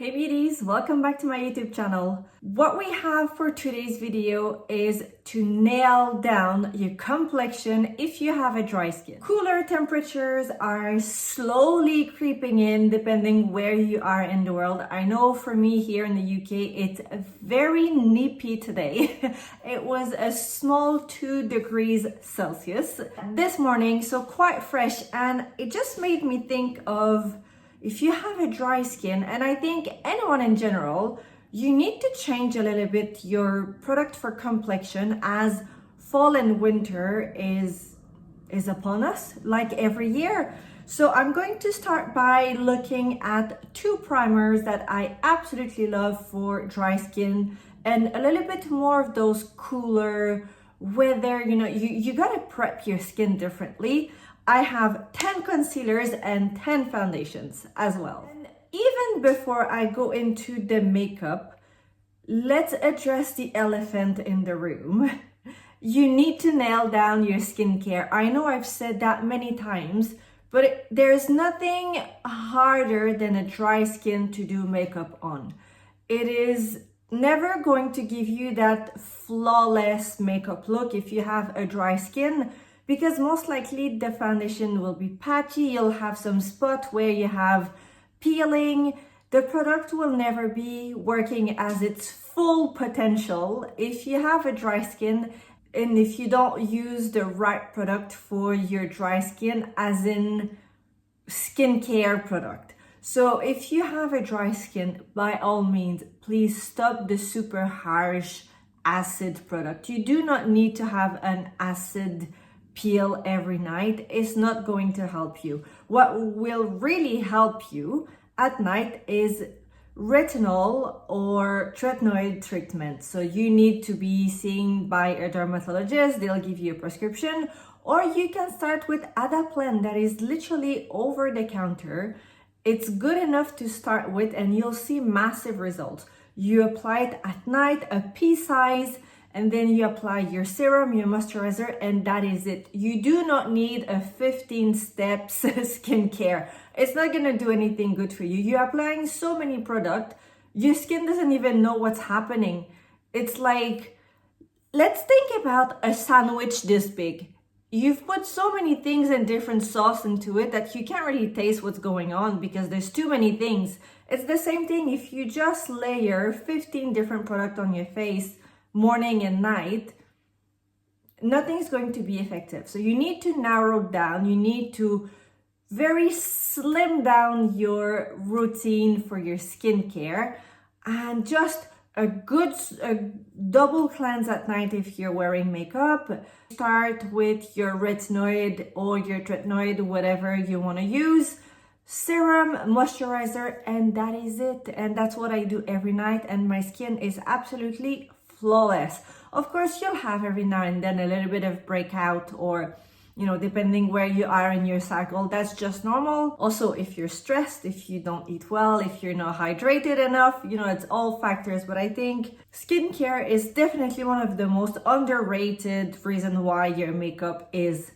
Hey beauties, welcome back to my YouTube channel. What we have for today's video is to nail down your complexion if you have a dry skin. Cooler temperatures are slowly creeping in depending where you are in the world. I know for me here in the UK, it's very nippy today. It was a small 2 degrees Celsius this morning, so quite fresh, and it just made me think of if you have a dry skin, and I think anyone in general, you need to change a little bit your product for complexion as fall and winter is upon us like every year. So I'm going to start by looking at 2 primers that I absolutely love for dry skin and a little bit more of those cooler weather, you gotta prep your skin differently. I have 10 concealers and 10 foundations as well. And even before I go into the makeup, let's address the elephant in the room. You need to nail down your skincare. I know I've said that many times, but there's nothing harder than a dry skin to do makeup on. It is never going to give you that flawless makeup look if you have a dry skin, because most likely the foundation will be patchy, you'll have some spot where you have peeling. The product will never be working as its full potential if you have a dry skin and if you don't use the right product for your dry skin, as in skincare product. So if you have a dry skin, by all means, please stop the super harsh acid product. You do not need to have an acid peel every night. It's not going to help you. What will really help you at night is retinol or tretinoid treatment. So you need to be seen by a dermatologist. They'll give you a prescription, or you can start with Adaplen that is literally over the counter. It's good enough to start with and you'll see massive results. You apply it at night, a pea size, and then you apply your serum, your moisturizer, and that is it. You do not need a 15 steps skincare. It's not gonna do anything good for you. You're applying so many products, your skin doesn't even know what's happening. It's like, let's think about a sandwich this big. You've put so many things and different sauce into it that you can't really taste what's going on because there's too many things. It's the same thing if you just layer 15 different products on your face morning and night, nothing's going to be effective. So you need to narrow down, you need to very slim down your routine for your skincare, and just a double cleanse at night if you're wearing makeup. Start with your retinoid or your tretinoid, whatever you want to use, serum, moisturizer, and that is it. And that's what I do every night, and my skin is absolutely flawless. Of course, you'll have every now and then a little bit of breakout, or depending where you are in your cycle, that's just normal. Also, if you're stressed, if you don't eat well, if you're not hydrated enough, it's all factors. But I think skincare is definitely one of the most underrated reasons why your makeup is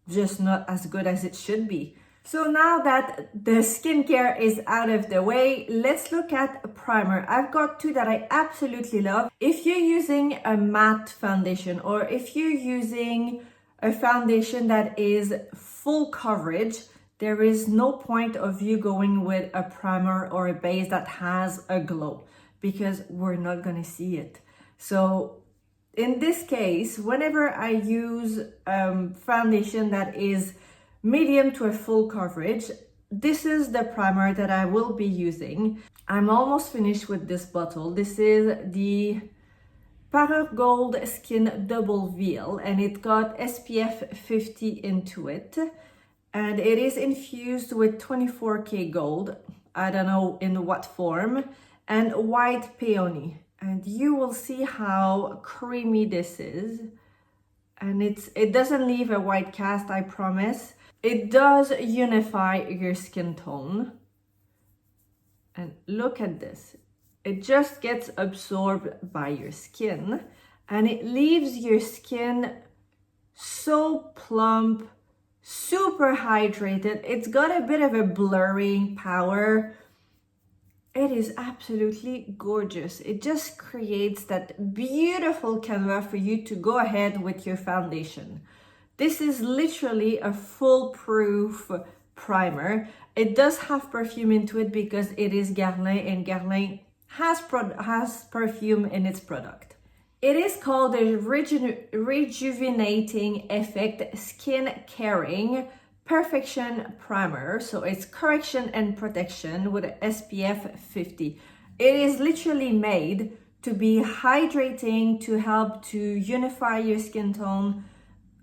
just not as good as it should be. So now that the skincare is out of the way, let's look at a primer. I've got 2 that I absolutely love. If you're using a matte foundation, or if you're using a foundation that is full coverage, there is no point of you going with a primer or a base that has a glow, because we're not gonna see it. So in this case, whenever I use foundation that is medium to a full coverage, this is the primer that I will be using. I'm almost finished with this bottle. This is the Parure Gold Skin Double Veil, and it got SPF 50 into it, and it is infused with 24K gold, I don't know in what form, and white peony. And you will see how creamy this is, and it doesn't leave a white cast, I promise. It does unify your skin tone. And look at this. It just gets absorbed by your skin, and it leaves your skin so plump, super hydrated. It's got a bit of a blurring power. It is absolutely gorgeous. It just creates that beautiful canvas for you to go ahead with your foundation. This is literally a foolproof primer. It does have perfume into it because it is Guerlain, and Guerlain has perfume in its product. It is called the Rejuvenating Effect Skin Caring Perfection Primer. So it's correction and protection with SPF 50. It is literally made to be hydrating, to help to unify your skin tone,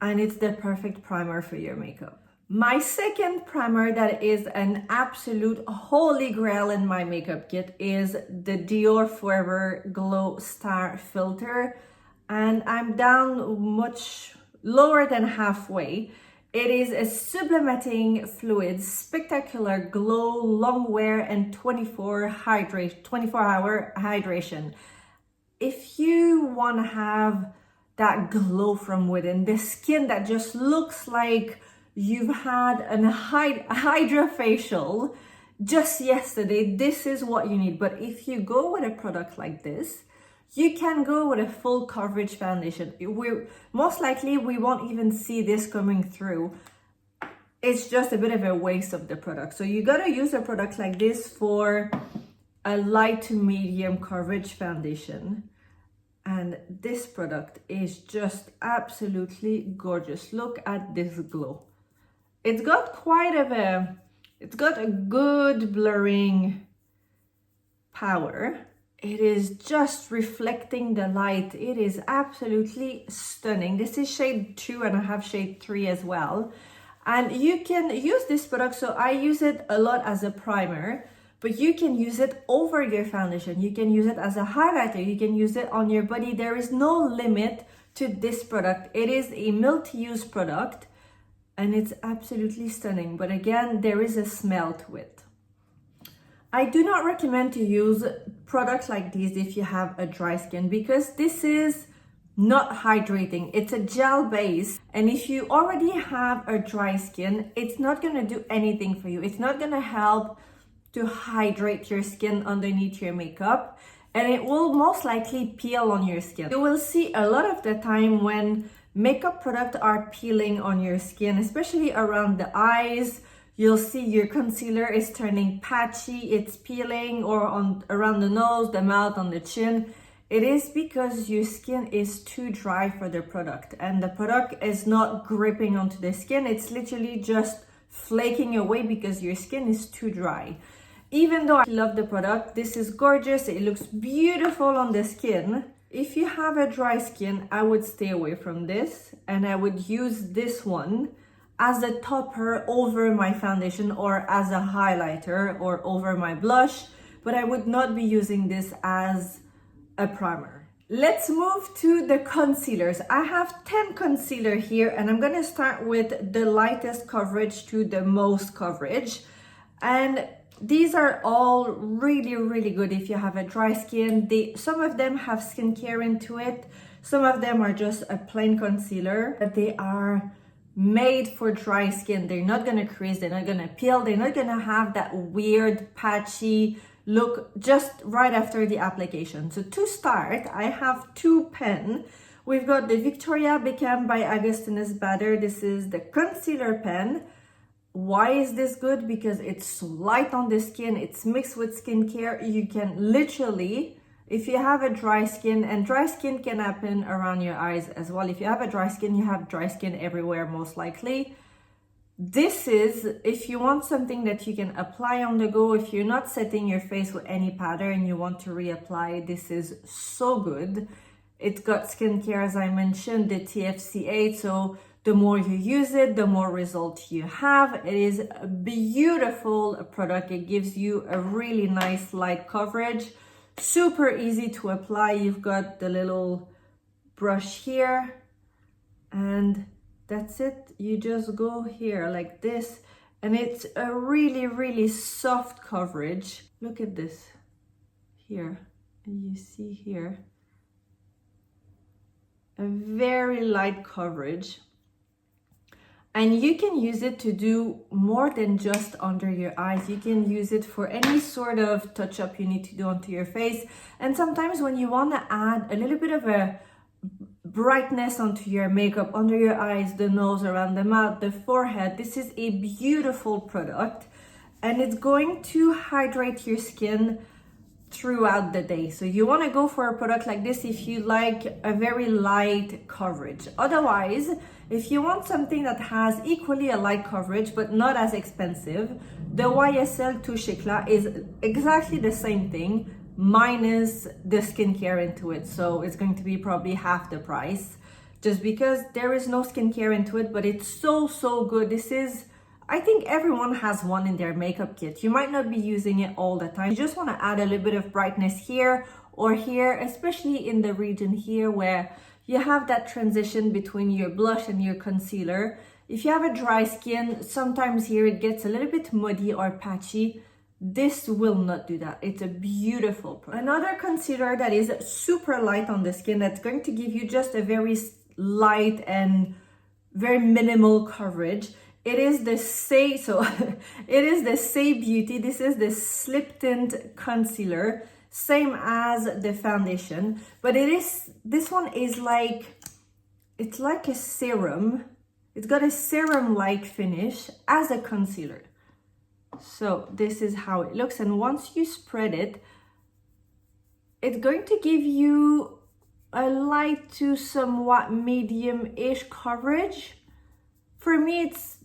and it's the perfect primer for your makeup. My second primer that is an absolute holy grail in my makeup kit is the Dior Forever Glow Star Filter, and I'm down much lower than halfway. It is a sublimating fluid, spectacular glow, long wear, and 24-hour hydration. If you want to have that glow from within, the skin that just looks like you've had a hydrofacial just yesterday, this is what you need. But if you go with a product like this, you can go with a full coverage foundation. Most likely we won't even see this coming through. It's just a bit of a waste of the product. So you gotta use a product like this for a light to medium coverage foundation. And this product is just absolutely gorgeous. Look at this glow. It's got it's got a good blurring power. It is just reflecting the light. It is absolutely stunning. This is shade 2 and I have shade 3 as well. And you can use this product, so I use it a lot as a primer, but you can use it over your foundation. You can use it as a highlighter. You can use it on your body. There is no limit to this product. It is a multi-use product and it's absolutely stunning. But again, there is a smell to it. I do not recommend to use products like these if you have a dry skin, because this is not hydrating. It's a gel base, and if you already have a dry skin, it's not going to do anything for you. It's not going to help to hydrate your skin underneath your makeup, and it will most likely peel on your skin. You will see a lot of the time when makeup products are peeling on your skin, especially around the eyes. You'll see your concealer is turning patchy, it's peeling, or around the nose, the mouth, on the chin. It is because your skin is too dry for the product, and the product is not gripping onto the skin. It's literally just flaking away because your skin is too dry. Even though I love the product, this is gorgeous. It looks beautiful on the skin. If you have a dry skin, I would stay away from this, and I would use this one as a topper over my foundation or as a highlighter or over my blush, but I would not be using this as a primer. Let's move to the concealers. I have 10 concealer here, and I'm gonna start with the lightest coverage to the most coverage. And these are all really, really good if you have a dry skin. Some of them have skincare into it. Some of them are just a plain concealer, but they are made for dry skin. They're not gonna crease, they're not gonna peel, they're not gonna have that weird patchy look just right after the application. So to start, I have 2 pens. We've got the Victoria Beckham by Agustinus Bader. This is the concealer pen. Why is this good? Because it's so light on the skin, it's mixed with skincare. You can literally, if you have a dry skin, and dry skin can happen around your eyes as well. If you have a dry skin, you have dry skin everywhere most likely. This is, if you want something that you can apply on the go, if you're not setting your face with any powder and you want to reapply, this is so good. It's got skincare, as I mentioned, the TFC8, so the more you use it, the more results you have. It is a beautiful product. It gives you a really nice light coverage, super easy to apply. You've got the little brush here, and that's it. You just go here like this, and it's a really, really soft coverage. Look at this here, and you see here a very light coverage. And you can use it to do more than just under your eyes. You can use it for any sort of touch-up you need to do onto your face. And sometimes when you want to add a little bit of a brightness onto your makeup, under your eyes, the nose, around the mouth, the forehead, this is a beautiful product. And it's going to hydrate your skin throughout the day. So you want to go for a product like this if you like a very light coverage. Otherwise, if you want something that has equally a light coverage but not as expensive, the YSL Touche Éclat is exactly the same thing minus the skincare into it. So it's going to be probably half the price just because there is no skincare into it, but it's so good. This is, I think everyone has one in their makeup kit. You might not be using it all the time. You just want to add a little bit of brightness here or here, especially in the region here where you have that transition between your blush and your concealer. If you have a dry skin, sometimes here it gets a little bit muddy or patchy. This will not do that. It's a beautiful product. Another concealer that is super light on the skin, that's going to give you just a very light and very minimal coverage. It is the Say it is the Say Beauty. This is the slip tint concealer, same as the foundation, but this one is like, it's like a serum. It's got a serum-like finish as a concealer. So this is how it looks, and once you spread it, it's going to give you a light to somewhat medium-ish coverage. For me, it's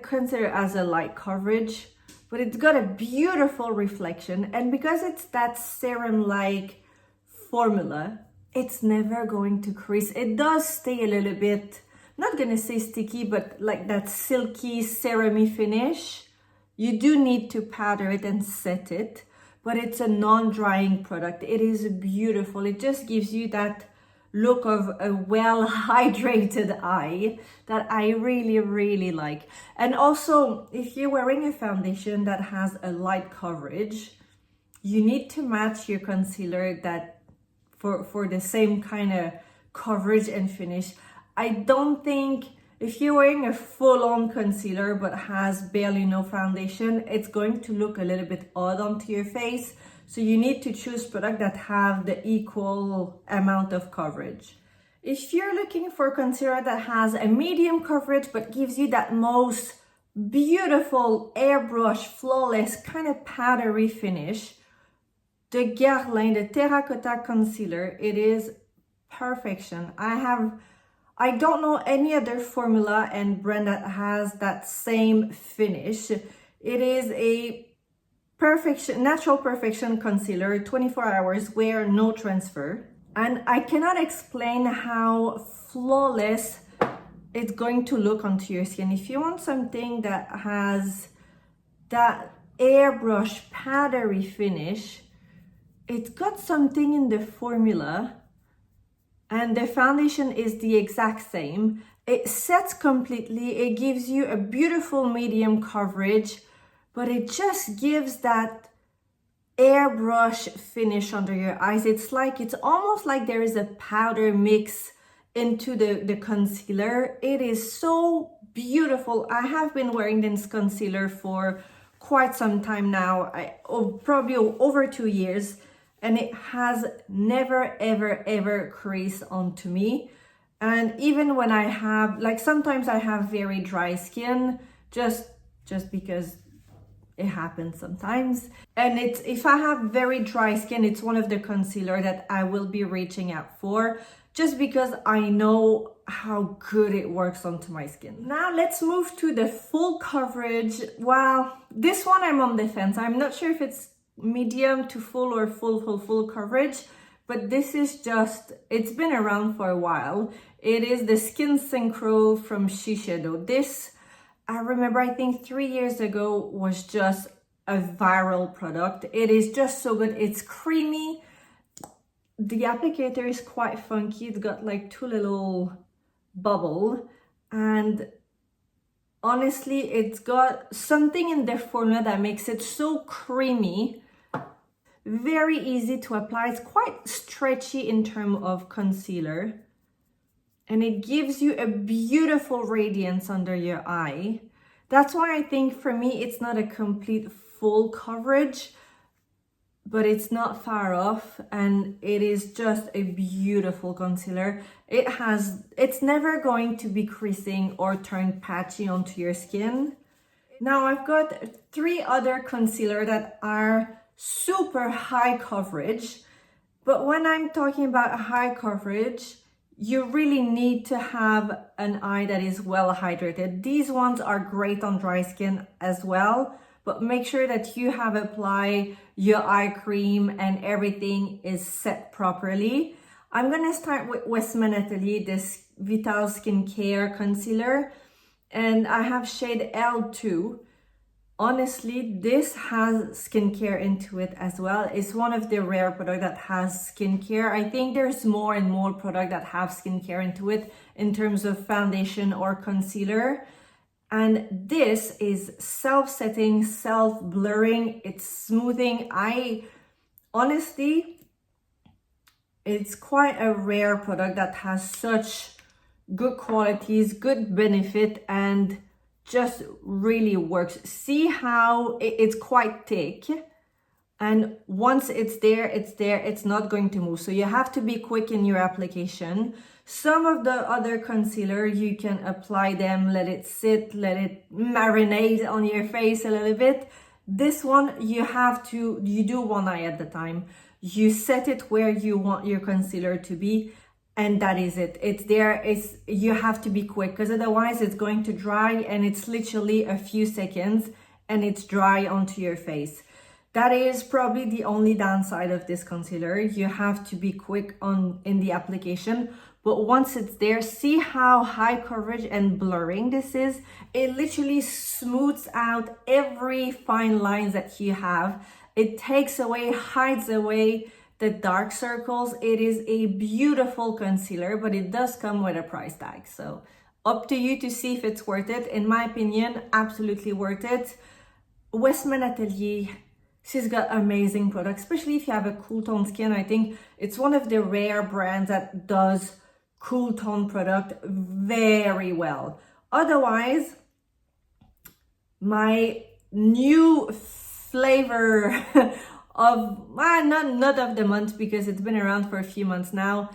considered as a light coverage, but it's got a beautiful reflection, and because it's that serum-like formula, it's never going to crease. It does stay a little bit, not gonna say sticky, but like that silky serum-y finish. You do need to powder it and set it, but it's a non-drying product. It is beautiful. It just gives you that look of a well-hydrated eye that I really like. And also, if you're wearing a foundation that has a light coverage, you need to match your concealer that for the same kind of coverage and finish. I don't think if you're wearing a full-on concealer but has barely no foundation, it's going to look a little bit odd onto your face. So you need to choose products that have the equal amount of coverage. If you're looking for concealer that has a medium coverage but gives you that most beautiful airbrush, flawless, kind of powdery finish, the Guerlain, the Terracotta Concealer, it is perfection. I don't know any other formula and brand that has that same finish. It is a perfection, natural perfection concealer, 24 hours wear, no transfer. And I cannot explain how flawless it's going to look onto your skin. If you want something that has that airbrush powdery finish, it's got something in the formula, and the foundation is the exact same. It sets completely, it gives you a beautiful medium coverage, but it just gives that airbrush finish under your eyes. It's almost like there is a powder mix into the concealer. It is so beautiful. I have been wearing this concealer for quite some time now, probably over 2 years, and it has never ever creased onto me. And even when I have, like, sometimes I have very dry skin, just because it happens sometimes. And if I have very dry skin, it's one of the concealer that I will be reaching out for, just because I know how good it works onto my skin. Now let's move to the full coverage. Well, this one I'm on the fence. I'm not sure if it's medium to full or full coverage, but this is just, it's been around for a while. It is the Skin Synchro from Shiseido. This, I remember, I think 3 years ago, was just a viral product. It is just so good. It's creamy. The applicator is quite funky. It's got like 2 little bubbles, and honestly, it's got something in the formula that makes it so creamy. Very easy to apply. It's quite stretchy in terms of concealer. and it gives you a beautiful radiance under your eye. That's why I think for me it's not a complete full coverage, but it's not far off, and it is just a beautiful concealer. It's never going to be creasing or turn patchy onto your skin. Now I've got 3 other concealer that are super high coverage, but when I'm talking about high coverage, you really need to have an eye that is well hydrated. These ones are great on dry skin as well, but make sure that you have applied your eye cream and everything is set properly. I'm gonna start with Westman Atelier, this Vital Skincare Concealer, and I have shade L2. Honestly, this has skincare into it as well. It's one of the rare products that has skincare. I think there's more and more products that have skincare into it in terms of foundation or concealer. And this is self-setting, self-blurring, it's smoothing. Honestly, it's quite a rare product that has such good qualities, good benefit, and just really works. See how it's quite thick, and once it's there, it's not going to move. So you have to be quick in your application. Some of the other concealer, you can apply them, let it sit, let it marinate on your face a little bit. This one, you do one eye at the time. You set it where you want your concealer to be, and that is it. It's there. You have to be quick, because otherwise it's going to dry, and it's literally a few seconds and it's dry onto your face. That is probably the only downside of this concealer. You have to be quick in the application, but once it's there, see how high coverage and blurring this is. It literally smooths out every fine lines that you have. It takes away, hides away the dark circles. It is a beautiful concealer, but it does come with a price tag. So up to you to see if it's worth it. In my opinion, absolutely worth it. Westman Atelier, she's got amazing products, especially if you have a cool tone skin. I think it's one of the rare brands that does cool tone product very well. Otherwise, my new flavor of not of the month, because it's been around for a few months now,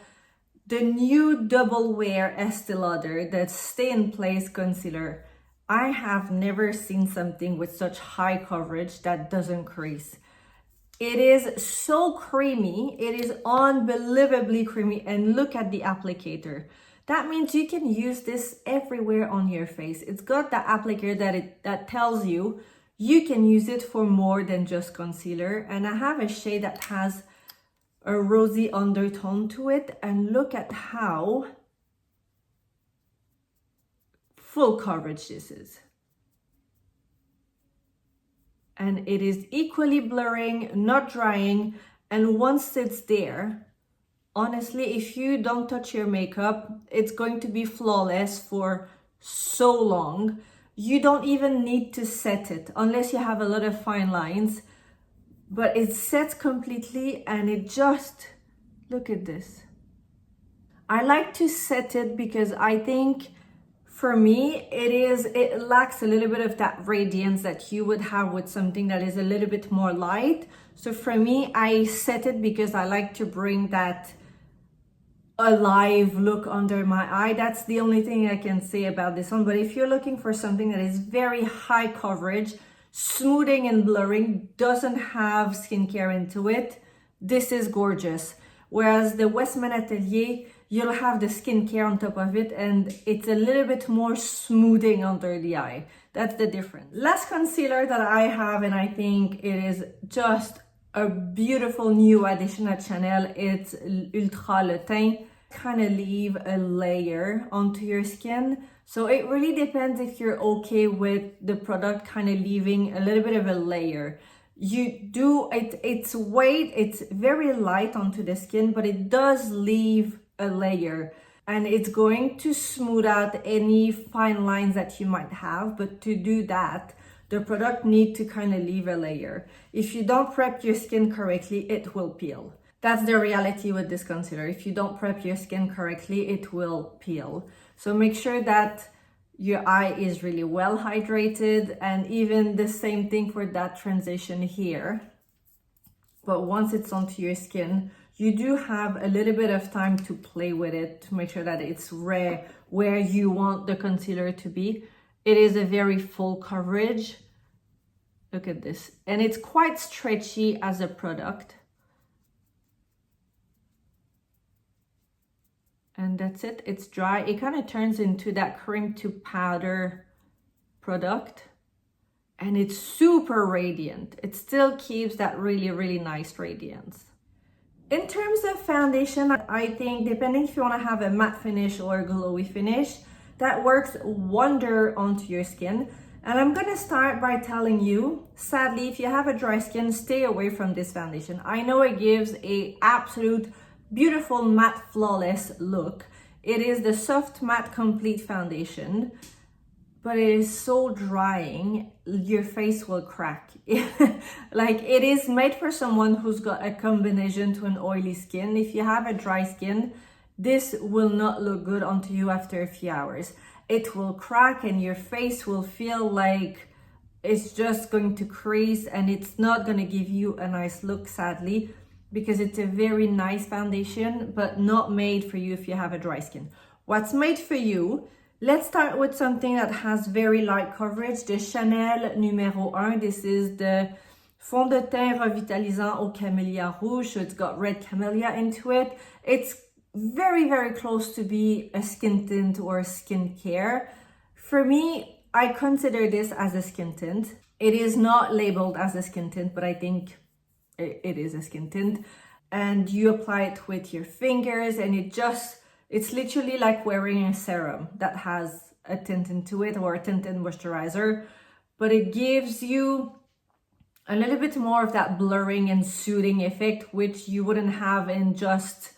the new Double Wear Estee Lauder, that Stay in Place concealer. I have never seen something with such high coverage that doesn't crease. It is so creamy. It is unbelievably creamy, and look at the applicator. That means you can use this everywhere on your face. It's got the applicator that tells you you can use it for more than just concealer. And I have a shade that has a rosy undertone to it, and look at how full coverage this is. And it is equally blurring, not drying, and once it's there, honestly, if you don't touch your makeup, it's going to be flawless for so long. You don't even need to set it unless you have a lot of fine lines, but it sets completely, and it just, look at this. I like to set it because I think for me, it lacks a little bit of that radiance that you would have with something that is a little bit more light. So for me, I set it because I like to bring that alive look under my eye. That's the only thing I can say about this one. But if you're looking for something that is very high coverage, smoothing and blurring, doesn't have skincare into it, this is gorgeous. Whereas the Westman Atelier, you'll have the skincare on top of it, and it's a little bit more smoothing under the eye. That's the difference. Last concealer that I have, and I think it is just a beautiful new addition at Chanel, it's Ultra Le Teint. Kind of leave a layer onto your skin. So it really depends if you're okay with the product kind of leaving a little bit of a layer. It's weight, it's very light onto the skin, but it does leave a layer, and it's going to smooth out any fine lines that you might have. But to do that, the product needs to kind of leave a layer. If you don't prep your skin correctly, it will peel. That's the reality with this concealer. If you don't prep your skin correctly, it will peel. So make sure that your eye is really well hydrated, and even the same thing for that transition here. But once it's onto your skin, you do have a little bit of time to play with it to make sure that it's where you want the concealer to be. It is a very full coverage. Look at this. And it's quite stretchy as a product. And that's it. It's dry. It kind of turns into that cream to powder product. And it's super radiant. It still keeps that really, really nice radiance. In terms of foundation, I think depending if you want to have a matte finish or a glowy finish, that works wonder onto your skin. And I'm going to start by telling you, sadly, if you have a dry skin, stay away from this foundation. I know it gives a absolute beautiful matte flawless look. It is the Soft Matte Complete Foundation, but it is so drying, your face will crack. Like, it is made for someone who's got a combination to an oily skin. If you have a dry skin, this will not look good onto you after a few hours. It will crack and your face will feel like it's just going to crease, and it's not going to give you a nice look, sadly, because it's a very nice foundation, but not made for you if you have a dry skin. What's made for you? Let's start with something that has very light coverage, the Chanel numéro 1. This is the Fond de Teint Revitalisant au Camellia Rouge. So it's got red camellia into it. It's very, very close to be a skin tint or skincare. For me, I consider this as a skin tint. It is not labeled as a skin tint, but I think it is a skin tint. And you apply it with your fingers, and it's literally like wearing a serum that has a tint into it, or a tinted moisturizer, but it gives you a little bit more of that blurring and soothing effect, which you wouldn't have in just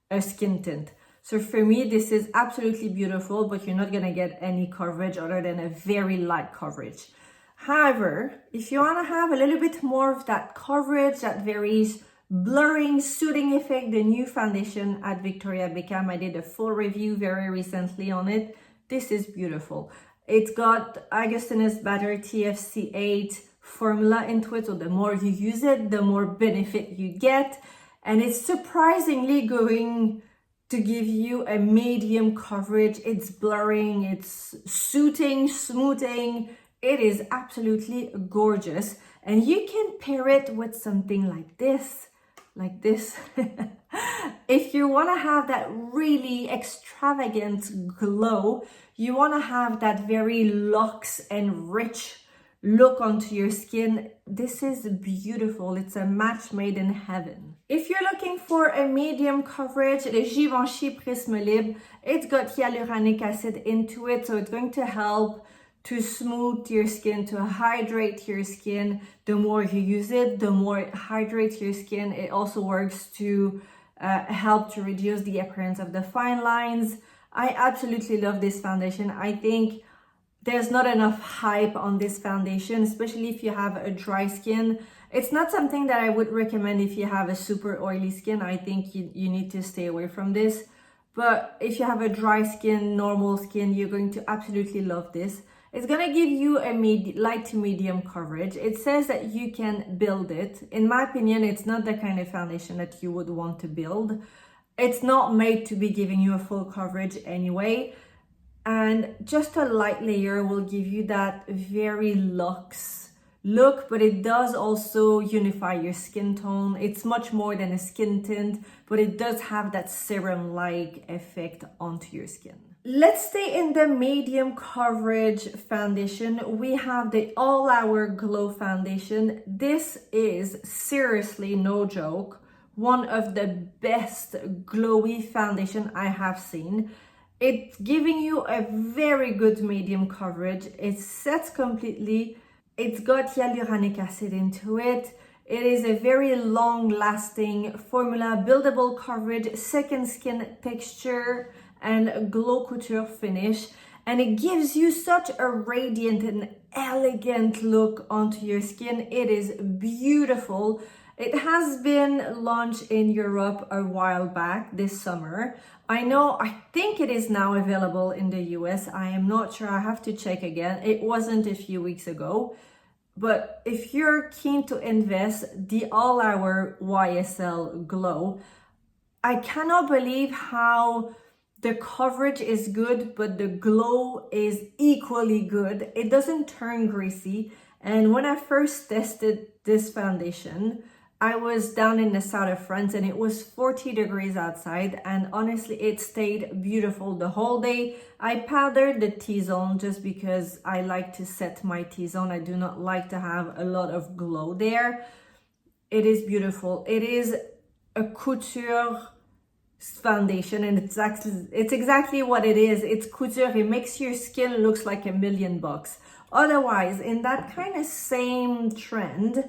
a skin tint. So for me, this is absolutely beautiful, but you're not gonna get any coverage other than a very light coverage. However, if you wanna have a little bit more of that coverage, that very blurring, soothing effect, the new foundation at Victoria Beckham, I did a full review very recently on it. This is beautiful. It's got Augustinus Bader TFC8 formula into it, so the more you use it, the more benefit you get. And it's surprisingly going to give you a medium coverage. It's blurring, it's soothing, smoothing. It is absolutely gorgeous. And you can pair it with something like this. If you want to have that really extravagant glow, you want to have that very luxe and rich look onto your skin, this is beautiful. It's a match made in heaven. If you're looking for a medium coverage, the Givenchy Prisme Libre, it's got hyaluronic acid into it, so it's going to help to smooth your skin, to hydrate your skin. The more you use it, the more it hydrates your skin. It also works to help to reduce the appearance of the fine lines. I absolutely love this foundation. I think there's not enough hype on this foundation, especially if you have a dry skin. It's not something that I would recommend if you have a super oily skin. I think you need to stay away from this. But if you have a dry skin, normal skin, you're going to absolutely love this. It's gonna give you a light to medium coverage. It says that you can build it. In my opinion, it's not the kind of foundation that you would want to build. It's not made to be giving you a full coverage anyway. And just a light layer will give you that very luxe look, but it does also unify your skin tone. It's much more than a skin tint, but it does have that serum-like effect onto your skin. Let's stay in the medium coverage foundation. We have the All Hour Glow Foundation. This is seriously, no joke, one of the best glowy foundation I have seen. It's giving you a very good medium coverage. It sets completely. It's got hyaluronic acid into it. It is a very long-lasting formula, buildable coverage, second skin texture, and glow couture finish. And it gives you such a radiant and elegant look onto your skin. It is beautiful. It has been launched in Europe a while back this summer. I think it is now available in the US. I am not sure, I have to check again. It wasn't a few weeks ago. But if you're keen to invest, the All Hour YSL Glow, I cannot believe how the coverage is good, but the glow is equally good. It doesn't turn greasy. And when I first tested this foundation, I was down in the south of France and it was 40 degrees outside, and honestly it stayed beautiful the whole day. I powdered the T-zone just because I like to set my T-zone. I do not like to have a lot of glow there. It is beautiful. It is a couture foundation, and it's exactly what it is. It's couture. It makes your skin looks like $1,000,000. Otherwise, in that kind of same trend,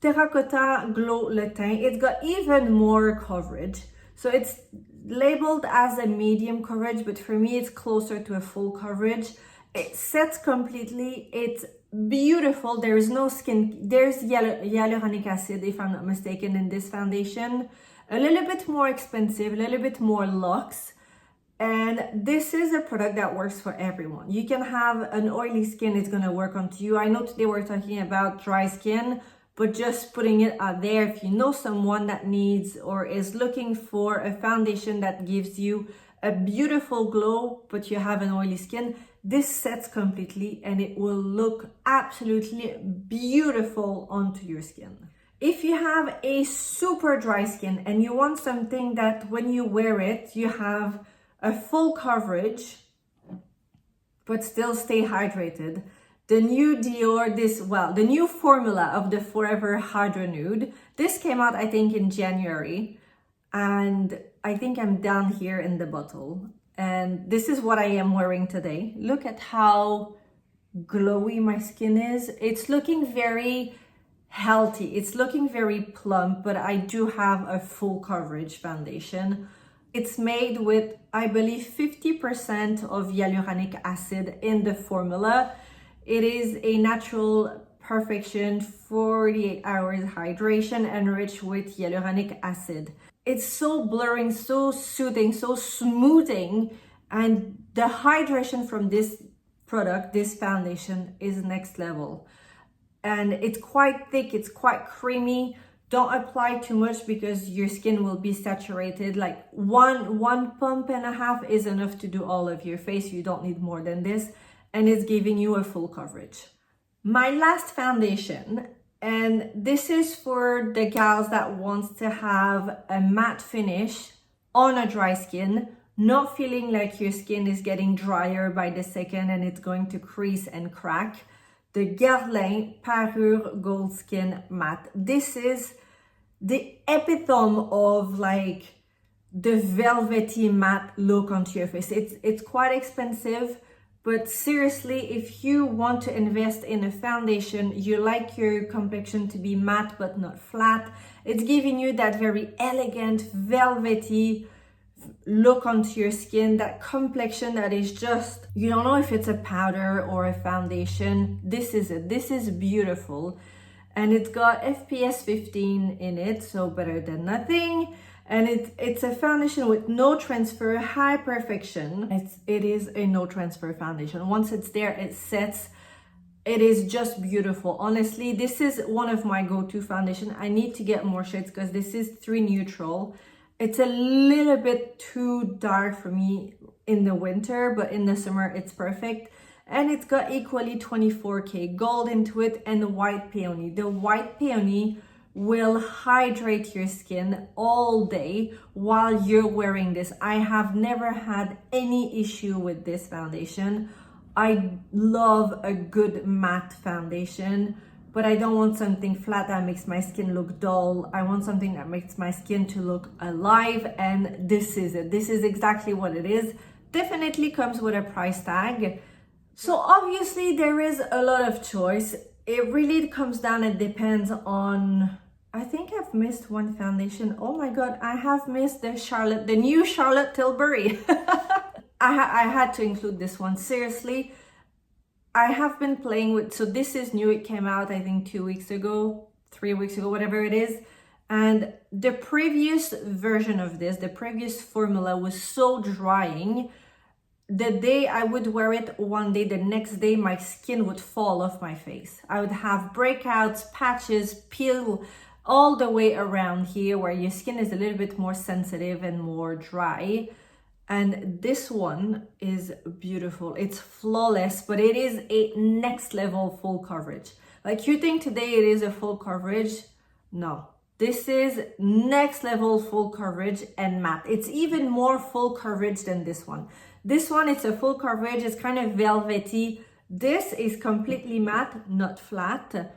Terracotta Glow Le Teint, it's got even more coverage. So it's labeled as a medium coverage, but for me it's closer to a full coverage. It sets completely. It's beautiful. There is no skin. There's hyaluronic acid, if I'm not mistaken, in this foundation. A little bit more expensive, a little bit more luxe. And this is a product that works for everyone. You can have an oily skin, it's gonna work onto you. I know today we're talking about dry skin, but just putting it out there, if you know someone that needs or is looking for a foundation that gives you a beautiful glow, but you have an oily skin, this sets completely and it will look absolutely beautiful onto your skin. If you have a super dry skin and you want something that when you wear it, you have a full coverage, but still stay hydrated, the new Dior, the new formula of the Forever Hydra Nude, this came out, I think, in January. And I think I'm down here in the bottle. And this is what I am wearing today. Look at how glowy my skin is. It's looking very healthy. It's looking very plump, but I do have a full coverage foundation. It's made with, I believe, 50% of hyaluronic acid in the formula. It is a natural perfection 48 hours hydration enriched with hyaluronic acid. It's so blurring, so soothing, so smoothing, and the hydration from this product, this foundation, is next level. And it's quite thick, it's quite creamy. Don't apply too much because your skin will be saturated. Like one pump and a half is enough to do all of your face. You don't need more than this. And it's giving you a full coverage. My last foundation, and this is for the gals that wants to have a matte finish on a dry skin, not feeling like your skin is getting drier by the second and it's going to crease and crack. The Guerlain Parure Gold Skin Matte. This is the epitome of like the velvety matte look onto your face. It's quite expensive, but seriously, if you want to invest in a foundation, you like your complexion to be matte but not flat, it's giving you that very elegant, velvety look onto your skin, that complexion that is just, you don't know if it's a powder or a foundation. This is it. This is beautiful. And it's got FPS 15 in it, so better than nothing. And it's a foundation with no transfer, high perfection. It is a no transfer foundation. Once it's there, it sets. It is just beautiful. Honestly, this is one of my go-to foundation. I need to get more shades because this is 3 neutral. It's a little bit too dark for me in the winter, but in the summer it's perfect. And it's got equally 24K gold into it and white peony. The white peony will hydrate your skin all day while you're wearing this. I have never had any issue with this foundation. I love a good matte foundation, but I don't want something flat that makes my skin look dull. I want something that makes my skin to look alive, and this is it. This is exactly what it is. Definitely comes with a price tag. So obviously there is a lot of choice. It really comes down, it depends on, I think I've missed one foundation. Oh my God, I have missed the new Charlotte Tilbury. I had to include this one, seriously. I have been playing with, so this is new, it came out I think 2 weeks ago, 3 weeks ago, whatever it is. And the previous version of this, the previous formula was so drying. The day I would wear it one day, the next day my skin would fall off my face. I would have breakouts, patches, peel all the way around here where your skin is a little bit more sensitive and more dry. And this one is beautiful. It's flawless, but it is a next level full coverage. Like you think today it is a full coverage? No. This is next level full coverage and matte. It's even more full coverage than this one. This one, it's a full coverage. It's kind of velvety. This is completely matte, not flat.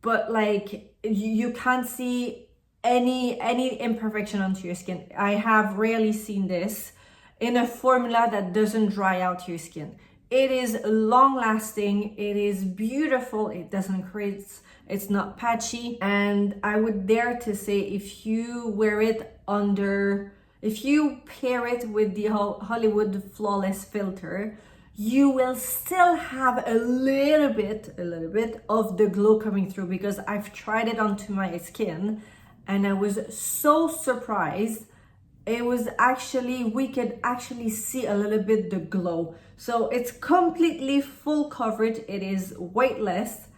But like you can't see any imperfection onto your skin. I have rarely seen this in a formula that doesn't dry out your skin. It is long lasting. It is beautiful. It doesn't create, it's not patchy. And I would dare to say if you wear it under, if you pair it with the Hollywood Flawless filter, you will still have a little bit of the glow coming through, because I've tried it onto my skin and I was so surprised. It was actually, we could actually see a little bit the glow. So it's completely full coverage. It is weightless,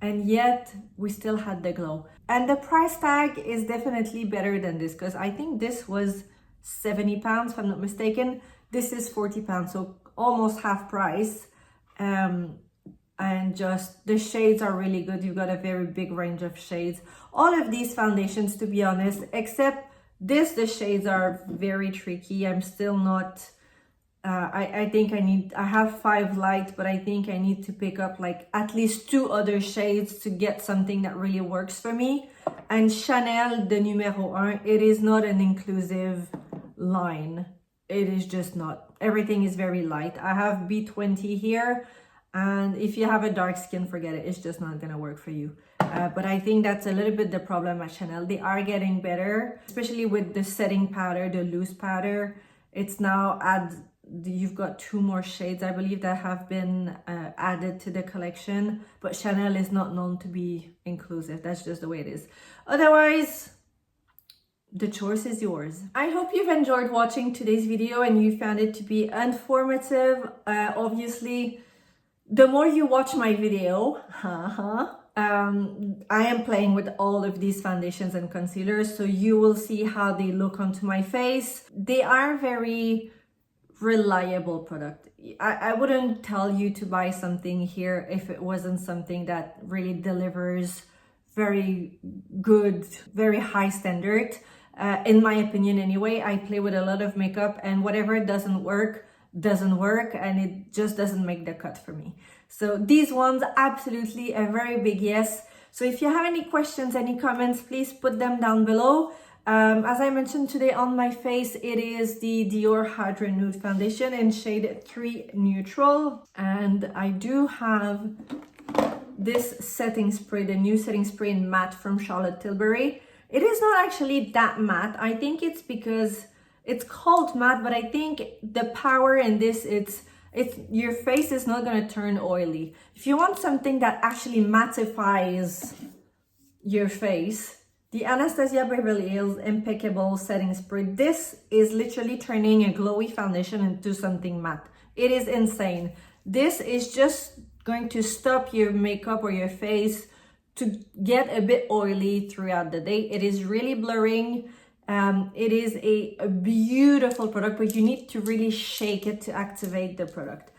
and yet we still had the glow. And the price tag is definitely better than this, because I think this was 70 pounds if I'm not mistaken. This is 40 pounds, so almost half price. And just the shades are really good. You've got a very big range of shades. All of these foundations, to be honest, except this, the shades are very tricky. I'm still not, I think I have 5 light, but I think I need to pick up like at least 2 other shades to get something that really works for me. And Chanel, the numéro 1, it is not an inclusive line. It is just not. Everything is very light. I have B20 here, and if you have a dark skin, forget it. It's just not gonna work for you. But I think that's a little bit the problem at Chanel. They are getting better, especially with the setting powder, the loose powder. It's now you've got 2 more shades, I believe, that have been added to the collection. But Chanel is not known to be inclusive. That's just the way it is. Otherwise, the choice is yours. I hope you've enjoyed watching today's video and you found it to be informative. Obviously, the more you watch my video, I am playing with all of these foundations and concealers, so you will see how they look onto my face. They are very reliable product. I wouldn't tell you to buy something here if it wasn't something that really delivers very good, very high standard. In my opinion anyway. I play with a lot of makeup, and whatever doesn't work, and it just doesn't make the cut for me. So these ones, absolutely a very big yes. So if you have any questions, any comments, please put them down below. As I mentioned today on my face, it is the Dior Hydra Nude Foundation in shade 3 Neutral. And I do have this setting spray, the new setting spray in matte from Charlotte Tilbury. It is not actually that matte. I think it's because it's called matte, but I think the power in this, it's your face is not going to turn oily. If you want something that actually mattifies your face, the Anastasia Beverly Hills Impeccable Setting Spray, this is literally turning a glowy foundation into something matte. It is insane. This is just going to stop your makeup or your face to get a bit oily throughout the day. It is really blurring. It is a beautiful product, but you need to really shake it to activate the product.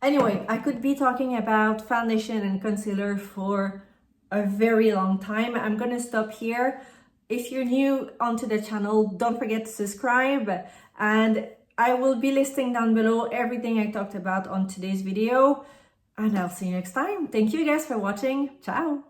Anyway, I could be talking about foundation and concealer for a very long time. I'm gonna stop here. If you're new onto the channel, don't forget to subscribe, and I will be listing down below everything I talked about on today's video, and I'll see you next time. Thank you guys for watching. Ciao.